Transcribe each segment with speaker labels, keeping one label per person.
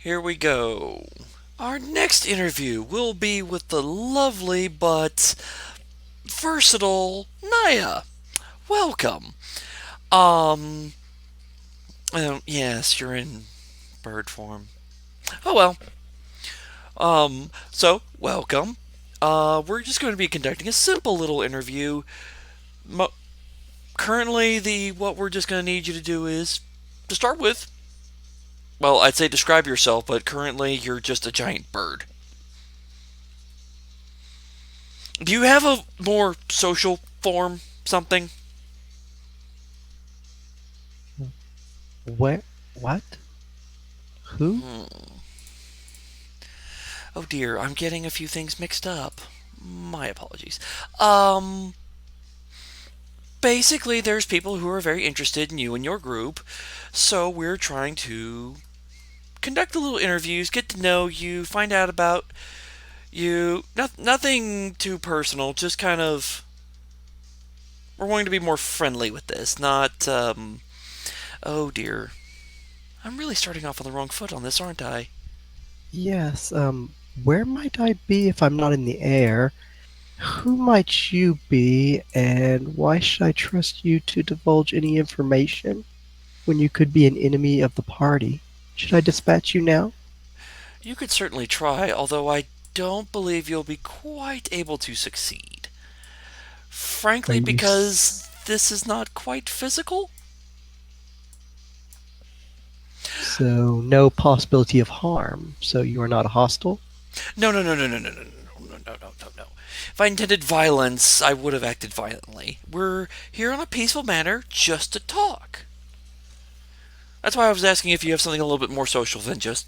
Speaker 1: Here we go. Our next interview will be with the lovely but versatile Naya. Welcome. Um, yes, you're in bird form. Oh well. Welcome. We're just going to be conducting a simple little interview. Mo- Currently, the what we're just going to need you to do is to start with. Well, I'd say describe yourself, but currently you're just a giant bird. Do you have a more social form? Something?
Speaker 2: Where? What? Who?
Speaker 1: Hmm. Oh dear, I'm getting a few things mixed up. My apologies. Um, Basically, there's people who are very interested in you and your group, so we're trying to conduct a little interviews, get to know you, find out about you. Nothing too personal, just kind of. We're going to be more friendly with this, not. Oh dear. I'm really starting off on the wrong foot on this, aren't I?
Speaker 2: Yes, where might I be if I'm not in the air? Who might you be, and why should I trust you to divulge any information when you could be an enemy of the party? Should I dispatch you now?
Speaker 1: You could certainly try, although I don't believe you'll be quite able to succeed.
Speaker 2: Are
Speaker 1: Frankly,
Speaker 2: you
Speaker 1: because this is not quite physical?
Speaker 2: so no possibility of harm, so you are not hostile?
Speaker 1: No, no, no, no, no, no, no, no, no, no, no, no, no. If I intended violence, I would have acted violently. We're here on a peaceful manner just to talk. That's why I was asking if you have something a little bit more social than just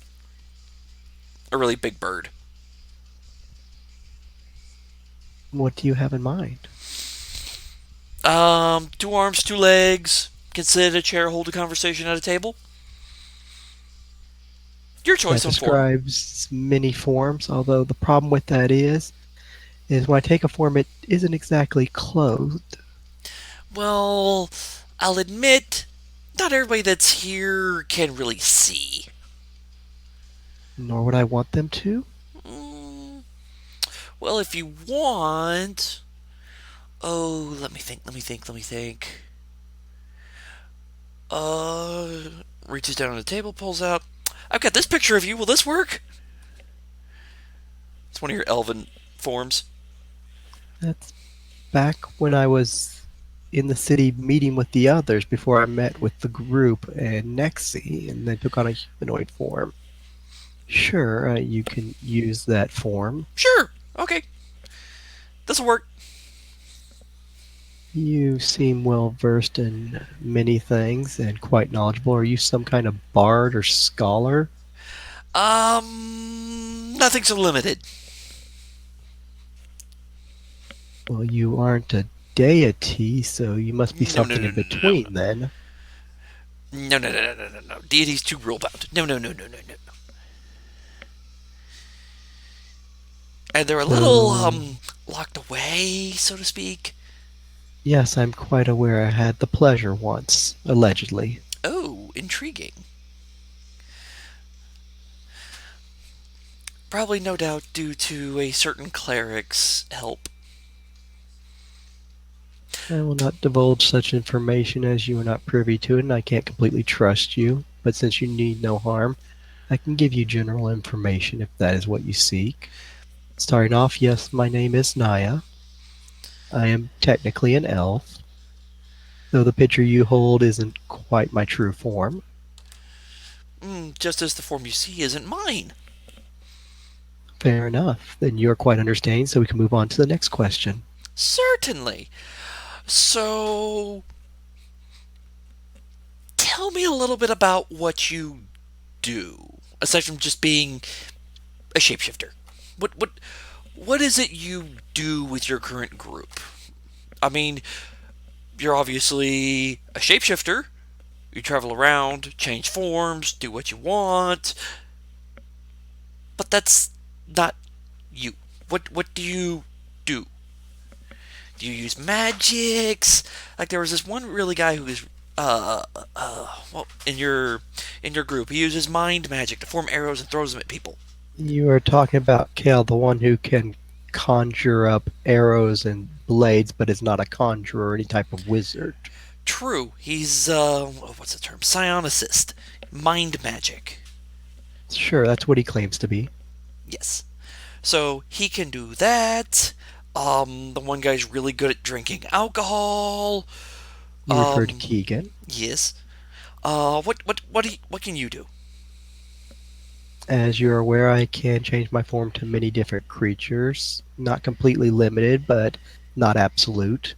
Speaker 1: a really big bird.
Speaker 2: What do you have in mind?
Speaker 1: Two arms, two legs. Can sit at a chair, hold a conversation at a table. Your
Speaker 2: That
Speaker 1: choice on form.
Speaker 2: describes many forms, although the problem with that is when I take a form, it isn't exactly clothed.
Speaker 1: Well, I'll admit, not everybody that's here can really see.
Speaker 2: Nor would I want them to.
Speaker 1: Mm, well, if you want. Oh, let me think, let me think, let me think. Uh, Reaches down on the table, pulls out. I've got this picture of you. Will this work? It's one of your elven forms.
Speaker 2: That's back when I was in the city meeting with the others before I met with the group and Nexi and then took on a humanoid form. Sure, you can use that form.
Speaker 1: Sure. Okay. This'll work.
Speaker 2: You seem well versed in many things and quite knowledgeable. Are you some kind of bard or scholar?
Speaker 1: Nothing's so limited.
Speaker 2: Well, you aren't a deity, so you must be
Speaker 1: No, no,
Speaker 2: something
Speaker 1: no,
Speaker 2: in
Speaker 1: no, no, no.
Speaker 2: between then.
Speaker 1: No, no, no, no, no, no, no. Deity's too rule bound. No, no, no, no, no, no. And they're a little,
Speaker 2: So,
Speaker 1: locked away, so to speak.
Speaker 2: yes, I'm quite aware I had the pleasure once, allegedly.
Speaker 1: Oh, intriguing. Probably, no doubt, due to a certain cleric's help.
Speaker 2: I will not divulge such information as you are not privy to it, and I can't completely trust you. But since you need no harm, I can give you general information if that is what you seek. Starting off, yes, my name is Naya. I am technically an elf, though the picture you hold isn't quite my true form.
Speaker 1: Just as the form you see isn't mine.
Speaker 2: Fair enough. Then you're quite understanding, so we can move on to the next question.
Speaker 1: Certainly. So, tell me a little bit about what you do, aside from just being a shapeshifter. What what is it you do with your current group? I mean, you're obviously a shapeshifter. You travel around, change forms, do what you want, but that's not you. What do you do? Do you use magics? Like there was this one really guy who was Uh, well, in your group, he uses mind magic to form arrows and throws them at people.
Speaker 2: You are talking about Kale, the one who can conjure up arrows and blades, but is not a conjurer or any type of wizard.
Speaker 1: True, he's what's the term? Psionicist, mind magic.
Speaker 2: Sure, that's what he claims to be.
Speaker 1: Yes. So he can do that. The one guy's really good at drinking alcohol.
Speaker 2: You refer to
Speaker 1: Um,
Speaker 2: Keegan.
Speaker 1: yes. What can you do?
Speaker 2: As you're aware, I can change my form to many different creatures. Not completely limited, but not absolute.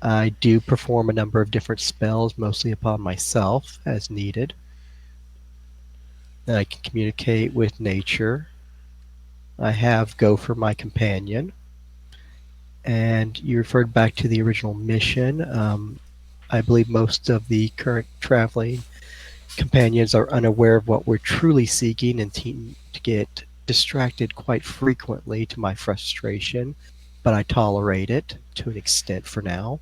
Speaker 2: I do perform a number of different spells, mostly upon myself, as needed. I can communicate with nature. I have Go for my companion. And you referred back to the original mission. I believe most of the current traveling companions are unaware of what we're truly seeking and tend to get distracted quite frequently to my frustration, but I tolerate it to an extent for now.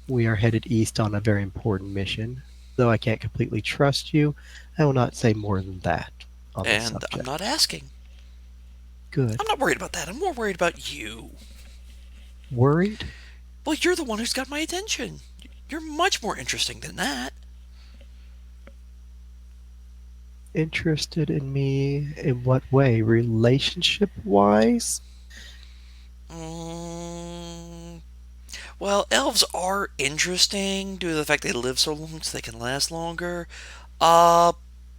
Speaker 2: We are headed east on a very important mission. Though I can't completely trust you, I will not say more than that on this
Speaker 1: And I'm
Speaker 2: subject.
Speaker 1: not asking.
Speaker 2: Good.
Speaker 1: I'm not worried about that. I'm more worried about you.
Speaker 2: Worried?
Speaker 1: Well, you're the one who's got my attention. You're much more interesting than that.
Speaker 2: Interested in me in what way? Relationship wise?
Speaker 1: Mm, well, elves are interesting due to the fact they live so long so they can last longer. Uh,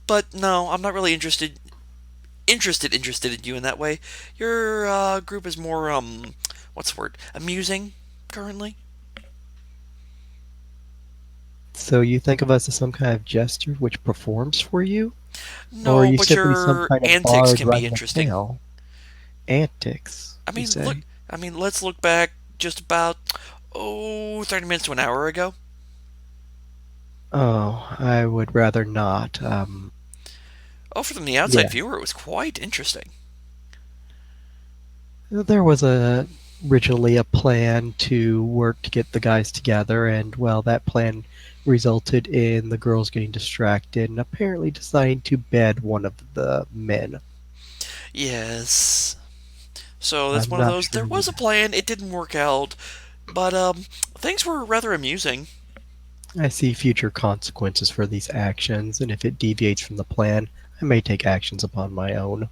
Speaker 1: but no, I'm not really interested in you in that way. Your group is more what's the word? Amusing currently.
Speaker 2: So you think of us as some kind of jester which performs for you? Or are
Speaker 1: No,
Speaker 2: you
Speaker 1: but
Speaker 2: simply some
Speaker 1: your
Speaker 2: kind of
Speaker 1: antics
Speaker 2: bard
Speaker 1: can be
Speaker 2: riding a
Speaker 1: interesting.
Speaker 2: tail? Antics,
Speaker 1: I
Speaker 2: you
Speaker 1: mean, look.
Speaker 2: say?
Speaker 1: I mean, let's look back just about 30 minutes to an hour ago.
Speaker 2: Oh, I would rather not.
Speaker 1: Oh, from the outside
Speaker 2: Yeah.
Speaker 1: viewer, it was quite interesting.
Speaker 2: There was originally a plan to work to get the guys together, and well, that plan resulted in the girls getting distracted and apparently deciding to bed one of the men.
Speaker 1: Yes. So that's
Speaker 2: I'm
Speaker 1: one of
Speaker 2: not
Speaker 1: those.
Speaker 2: sure
Speaker 1: There was
Speaker 2: what.
Speaker 1: a plan. It didn't work out, but things were rather amusing.
Speaker 2: I see future consequences for these actions, and if it deviates from the plan, I may take actions upon my own.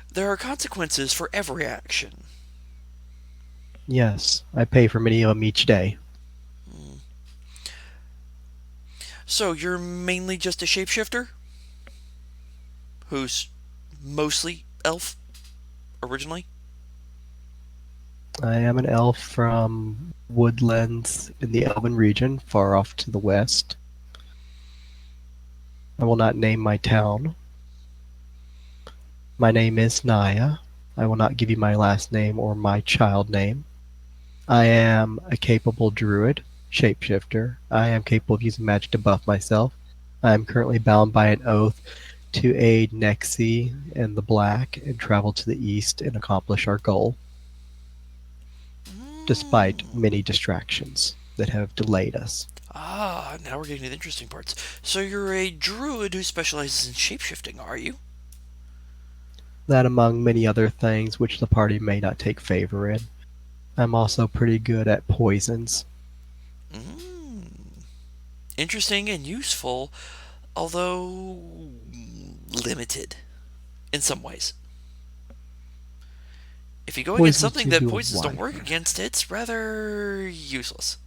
Speaker 1: There are consequences for every action.
Speaker 2: Yes, I pay for many of them each day.
Speaker 1: Hmm. So you're mainly just a shapeshifter who's mostly elf originally.
Speaker 2: I am an elf from woodlands in the Elven region, far off to the west. I will not name my town. My name is Naya. I will not give you my last name or my child name. I am a capable druid, shapeshifter. I am capable of using magic to buff myself. I am currently bound by an oath to aid Nexi and the Black and travel to the east and accomplish our goal, despite
Speaker 1: Mm.
Speaker 2: many distractions that have delayed us.
Speaker 1: Ah, now we're getting to the interesting parts. So you're a druid who specializes in shapeshifting, are you?
Speaker 2: That among many other things which the party may not take favor in. I'm also pretty good at poisons.
Speaker 1: Mm. Interesting and useful, although limited in some ways. If you go against
Speaker 2: Poisons
Speaker 1: something
Speaker 2: to
Speaker 1: that
Speaker 2: do
Speaker 1: poisons don't
Speaker 2: what?
Speaker 1: work against, it's rather useless.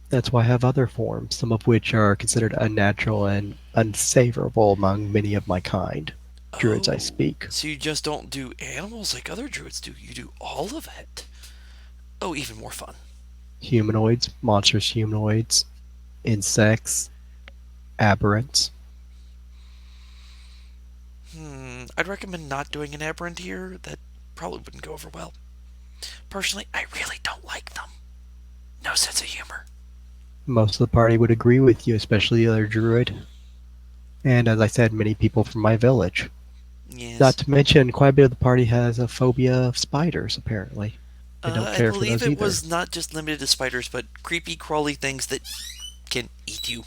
Speaker 2: That's why I have other forms, some of which are considered unnatural and unsavourable among many of my kind. Druids I
Speaker 1: Oh,
Speaker 2: speak.
Speaker 1: so you just don't do animals like other druids do. You do all of it. Oh, even more fun.
Speaker 2: Humanoids, monstrous humanoids, insects, aberrants.
Speaker 1: I'd recommend not doing an aberrant here. That probably wouldn't go over well. Personally, I really don't like them. No sense of humor.
Speaker 2: Most of the party would agree with you, especially the other druid. And as I said, many people from my village. Not
Speaker 1: Yes.
Speaker 2: to mention, quite a bit of the party has a phobia of spiders, apparently. I don't
Speaker 1: I
Speaker 2: care for
Speaker 1: believe
Speaker 2: those
Speaker 1: it
Speaker 2: either.
Speaker 1: was not just limited to spiders, but creepy, crawly things that can eat you.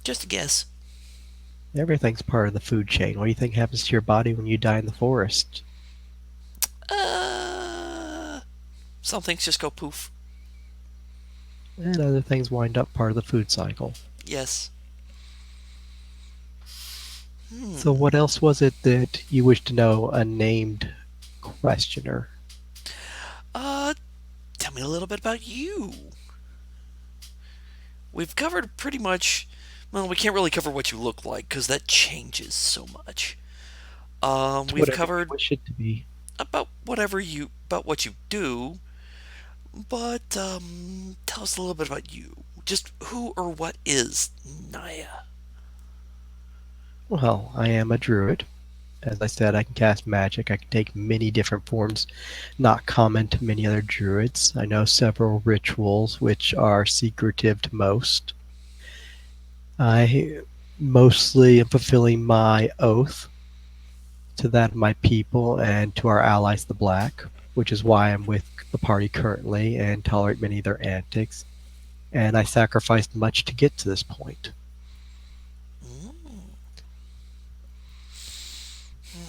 Speaker 1: Just a guess.
Speaker 2: Everything's part of the food chain. What do you think happens to your body when you die in the forest?
Speaker 1: Uh, some things just go poof.
Speaker 2: And other things wind up part of the food cycle.
Speaker 1: Yes.
Speaker 2: So, what else was it that you wish to know, a named questioner?
Speaker 1: Uh, Tell me a little bit about you. We've covered pretty much. Well, we can't really cover what you look like because that changes so much.
Speaker 2: It's
Speaker 1: We've
Speaker 2: whatever you
Speaker 1: covered
Speaker 2: wish it to be.
Speaker 1: about what you do, but tell us a little bit about you. Just who or what is Naya?
Speaker 2: Well, I am a druid. As I said, I can cast magic. I can take many different forms not common to many other druids. I know several rituals which are secretive to most. I mostly am fulfilling my oath to that of my people and to our allies, the Black, which is why I'm with the party currently and tolerate many of their antics. And I sacrificed much to get to this point.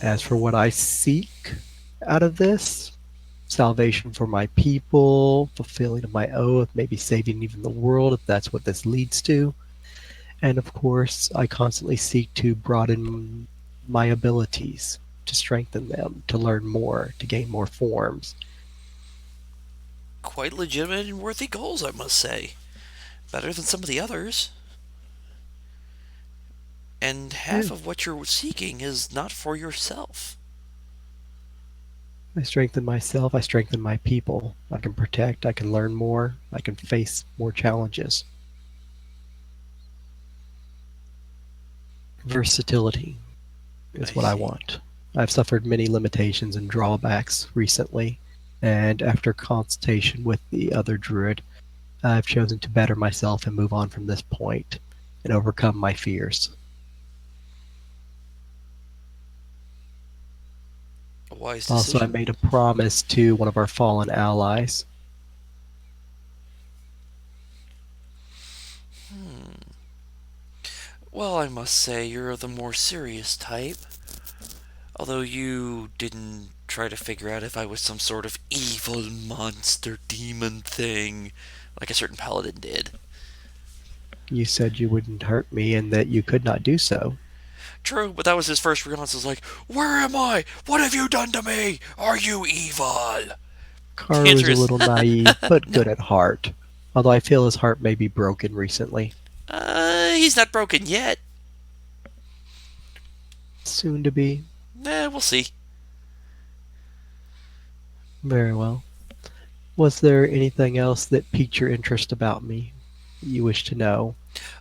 Speaker 2: As for what I seek out of this, salvation for my people, fulfilling of my oath, maybe saving even the world if that's what this leads to. And of course, I constantly seek to broaden my abilities, to strengthen them, to learn more, to gain more forms.
Speaker 1: Quite legitimate and worthy goals, I must say. Better than some of the others. And half
Speaker 2: And
Speaker 1: of what you're seeking is not for yourself.
Speaker 2: I strengthen myself, I strengthen my people. I can protect, I can learn more, I can face more challenges. Versatility
Speaker 1: I
Speaker 2: is what I
Speaker 1: see.
Speaker 2: want. I've suffered many limitations and drawbacks recently, and after consultation with the other druid, I've chosen to better myself and move on from this point and overcome my fears.
Speaker 1: A wise
Speaker 2: Also, I
Speaker 1: decision.
Speaker 2: made a promise to one of our fallen allies.
Speaker 1: Well, I must say you're the more serious type. Although you didn't try to figure out if I was some sort of evil monster demon thing, like a certain paladin did.
Speaker 2: You said you wouldn't hurt me and that you could not do so.
Speaker 1: True, but that was his first response. Was like, "Where am I? What have you done to me? Are you evil?" The
Speaker 2: Karu
Speaker 1: answer
Speaker 2: is a
Speaker 1: is,
Speaker 2: little naive, but
Speaker 1: no.
Speaker 2: good at heart. Although I feel his heart may be broken recently.
Speaker 1: He's not broken yet.
Speaker 2: Soon to be.
Speaker 1: We'll see.
Speaker 2: Very well. Was there anything else that piqued your interest about me that you wish to know?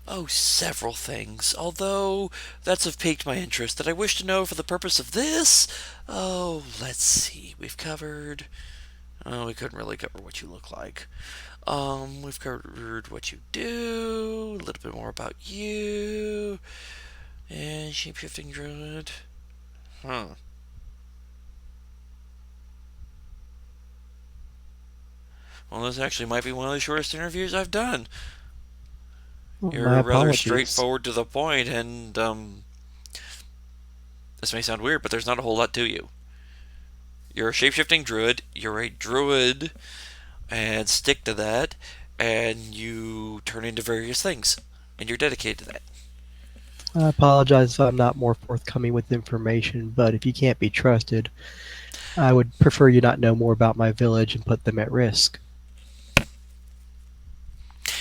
Speaker 1: Oh, several things. Although that's have piqued my interest that I wish to know for the purpose of this. Oh, let's see. We've covered. Oh, we couldn't really cover what you look like. We've covered what you do, a little bit more about you, and shapeshifting druid. Huh. Well, this actually might be one of the shortest interviews I've done.
Speaker 2: Well, my
Speaker 1: You're rather
Speaker 2: apologies.
Speaker 1: straightforward to the point, and this may sound weird, but there's not a whole lot to you. You're a shapeshifting druid. You're a druid, and stick to that. And you turn into various things, and you're dedicated to that.
Speaker 2: I apologize if I'm not more forthcoming with information, but if you can't be trusted, I would prefer you not know more about my village and put them at risk.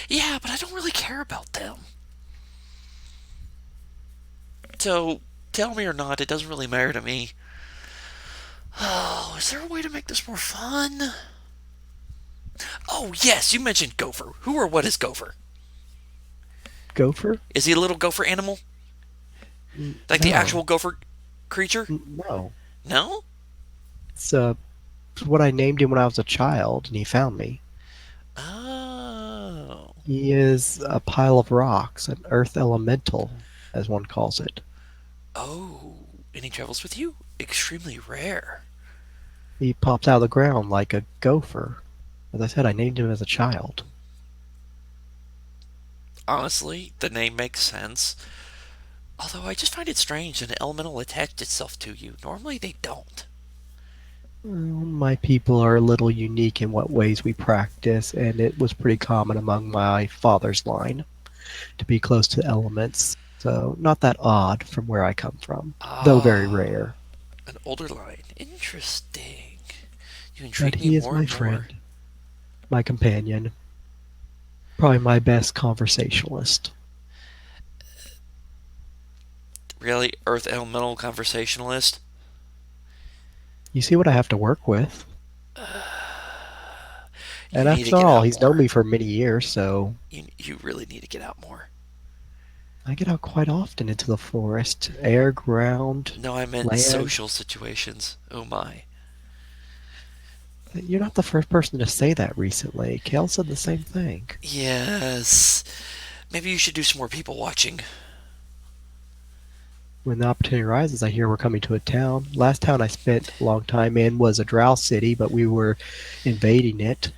Speaker 1: Yeah, but I don't really care about them. So tell me or not, it doesn't really matter to me. Oh, is there a way to make this more fun? Oh, yes, you mentioned Gopher. Who or what is Gopher?
Speaker 2: Gopher?
Speaker 1: Is he a little gopher animal? Like the actual
Speaker 2: No.
Speaker 1: gopher creature?
Speaker 2: No.
Speaker 1: No?
Speaker 2: It's what I named him when I was a child, and he found me.
Speaker 1: Oh.
Speaker 2: He is a pile of rocks, an earth elemental, as one calls it.
Speaker 1: Oh. And he travels with you? Extremely rare.
Speaker 2: He pops out of the ground like a gopher. As I said, I named him as a child.
Speaker 1: Honestly, the name makes sense. Although I just find it strange that an elemental attached itself to you. Normally they don't.
Speaker 2: My people are a little unique in what ways we practice, and it was pretty common among my father's line to be close to elements, so not that odd from where I come from, though very
Speaker 1: Ah,
Speaker 2: rare.
Speaker 1: an older line. Interesting. You
Speaker 2: But
Speaker 1: intrigue me
Speaker 2: he is
Speaker 1: more
Speaker 2: my
Speaker 1: and more.
Speaker 2: friend, my companion, probably my best conversationalist.
Speaker 1: Really? Earth elemental conversationalist?
Speaker 2: You see what I have to work with.
Speaker 1: You
Speaker 2: And
Speaker 1: need to
Speaker 2: after
Speaker 1: get
Speaker 2: all,
Speaker 1: out
Speaker 2: he's known
Speaker 1: more.
Speaker 2: me for many years, so
Speaker 1: You really need to get out more.
Speaker 2: I get out quite often into the forest, air, ground,
Speaker 1: No, I meant
Speaker 2: land.
Speaker 1: social situations. Oh my.
Speaker 2: You're not the first person to say that recently. Kale said the same thing.
Speaker 1: Yes. Maybe you should do some more people watching.
Speaker 2: When the opportunity arises, I hear we're coming to a town. Last town I spent a long time in was a drow city, but we were invading it.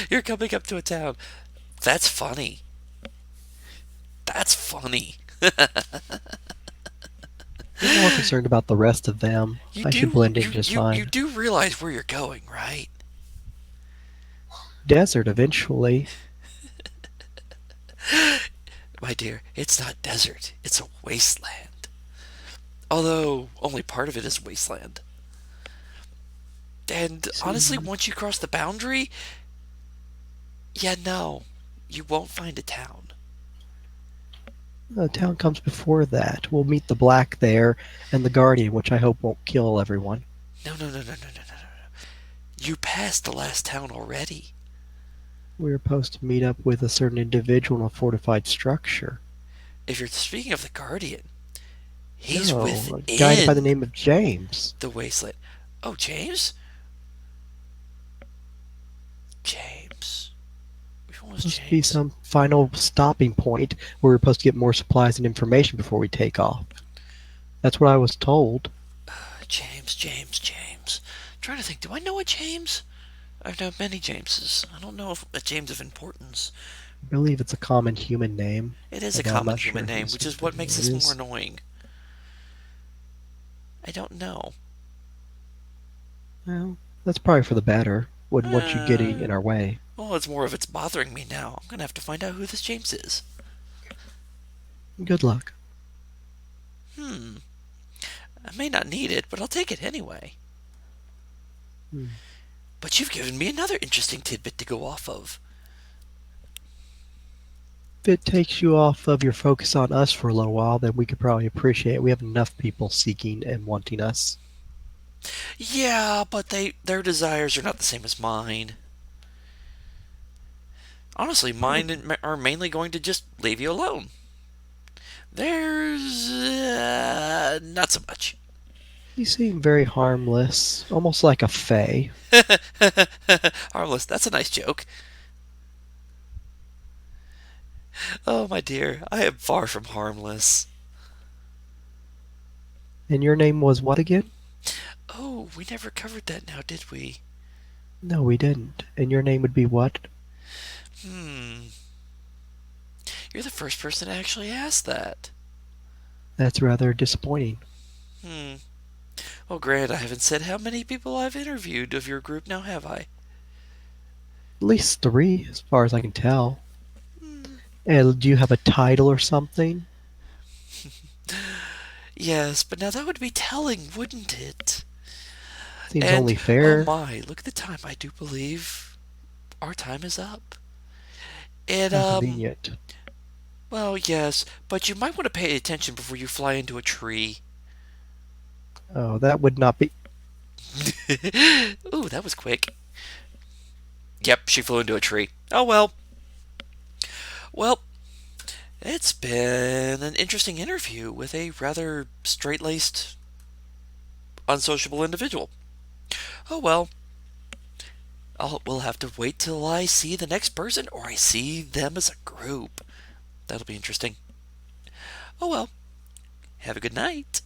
Speaker 1: You're coming up to a town. That's funny. That's funny.
Speaker 2: I'm more concerned about the rest of them.
Speaker 1: You
Speaker 2: I should
Speaker 1: do
Speaker 2: blend in just
Speaker 1: you
Speaker 2: fine.
Speaker 1: do realize where you're going, right?
Speaker 2: Desert eventually.
Speaker 1: My dear, it's not desert. It's a wasteland. Although only part of it is wasteland. And honestly,
Speaker 2: See,
Speaker 1: once you cross the boundary, yeah, no, you won't find a town.
Speaker 2: the town comes before that. We'll meet the Black there and the Guardian, which I hope won't kill everyone.
Speaker 1: No, no, no, no, no, no, no, no. You passed the last town already.
Speaker 2: We were supposed to meet up with a certain individual in a fortified structure.
Speaker 1: If you're speaking of the Guardian, he's
Speaker 2: No, a guy by the
Speaker 1: within
Speaker 2: name of James.
Speaker 1: the wasteland. Oh, James? James. Which one was
Speaker 2: Supposed to be
Speaker 1: James?
Speaker 2: some final stopping point where we're supposed to get more supplies and information before we take off. That's what I was told.
Speaker 1: James. I'm trying to think, do I know a James? I've known many Jameses. I don't know if a James of importance.
Speaker 2: I believe it's a common human name,
Speaker 1: It is a
Speaker 2: although I'm
Speaker 1: common
Speaker 2: not
Speaker 1: human
Speaker 2: sure
Speaker 1: name,
Speaker 2: whose
Speaker 1: which is
Speaker 2: it
Speaker 1: what makes this more
Speaker 2: is.
Speaker 1: annoying. I don't know.
Speaker 2: Well, that's probably for the better. Wouldn't want you getting
Speaker 1: Uh,
Speaker 2: in our way.
Speaker 1: well, it's more of it's bothering me now. I'm gonna have to find out who this James is.
Speaker 2: Good luck.
Speaker 1: Hmm. I may not need it, but I'll take it anyway.
Speaker 2: Hmm.
Speaker 1: But you've given me another interesting tidbit to go off of.
Speaker 2: If it takes you off of your focus on us for a little while, then we could probably appreciate it. We have enough people seeking and wanting us.
Speaker 1: Yeah, but their desires are not the same as mine. Honestly,
Speaker 2: Probably.
Speaker 1: mine are mainly going to just leave you alone. There's not so much.
Speaker 2: You seem very harmless, almost like a fae.
Speaker 1: Harmless. That's a nice joke. Oh, my dear, I am far from harmless.
Speaker 2: And your name was what again?
Speaker 1: Oh, we never covered that now, did we?
Speaker 2: No, we didn't. And your name would be what?
Speaker 1: Hmm. You're the first person to actually ask that.
Speaker 2: That's rather disappointing.
Speaker 1: Hmm. Well, Grant, I haven't said how many people I've interviewed of your group now, have I?
Speaker 2: At least three, as far as I can tell.
Speaker 1: Hmm.
Speaker 2: And do you have a title or something?
Speaker 1: Yes, but now that would be telling, wouldn't it?
Speaker 2: Seems
Speaker 1: And,
Speaker 2: only
Speaker 1: oh
Speaker 2: fair.
Speaker 1: my, look at the time. I do believe our time is up. And,
Speaker 2: How convenient.
Speaker 1: well, yes, but you might want to pay attention before you fly into a tree.
Speaker 2: Oh, that would not be.
Speaker 1: Ooh, that was quick. Yep, she flew into a tree. Oh well. Well, it's been an interesting interview with a rather straight laced, unsociable individual. Oh well. We'll have to wait till I see the next person or I see them as a group. That'll be interesting. Oh well. Have a good night.